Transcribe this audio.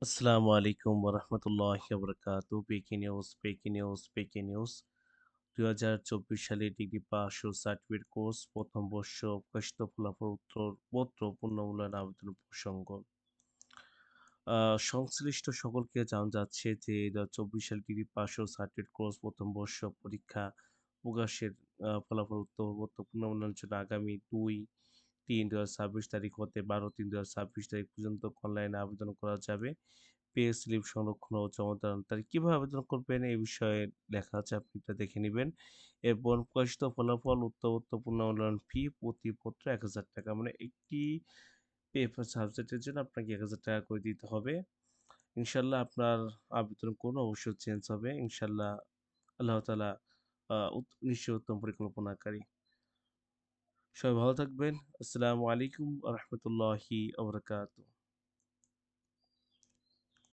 আসসালামু আলাইকুম ওরহমতুল্লাহি ওয়াবারাকাতুহু। Breaking news. ২০২৪ সালে ডিগ্রি পাস ও সার্টিফিকেট কোর্স প্রথম বর্ষ প্রকাশিত ফলাফল উত্তরপত্র পুনর্মূল্যায়ন আবেদনের প্রসঙ্গ। আ সংশ্লিষ্ট সকলকে জানানো যাচ্ছে যে ২০২৪ সালে ডিগ্রি পাস ও সার্টিফিকেট কোর্স প্রথম বর্ষ পরীক্ষা প্রকাশের ফলাফল উত্তরপত্র পুনর্মূল্যায়নের জন্য আগামী ২-৩-২০২৬ তারিখ হতে ১২-৩-২০২৬ তারিখ পর্যন্ত অনলাইনে আবেদন করা যাবে। পে স্লিপ সংরক্ষণ ও জমা দেওয়ার তারিখ কিভাবে আবেদন করবেন এই বিষয়ে লেখা আছে, আপনি এটা দেখে নিবেন। এবং প্রকাশিত ফলাফল উত্তরপত্র পুনর্মূল্যায়ন ফি প্রতি পত্র ৳১,০০০, মানে একটি পেপার সাবজেক্টের জন্য আপনাকে ৳১,০০০ করে দিতে হবে। ইনশাআল্লাহ আপনার আবেদনের কোনো অবশ্যই চেঞ্জ হবে। ইনশাআল্লাহ আল্লাহ তাআলা নিশ্চয়ই উত্তম পরিকল্পনাকারী। সবাই ভালো থাকবেন। আসসালামু আলাইকুম ওয়া রাহমাতুল্লাহি ওয়া বারাকাতুহু।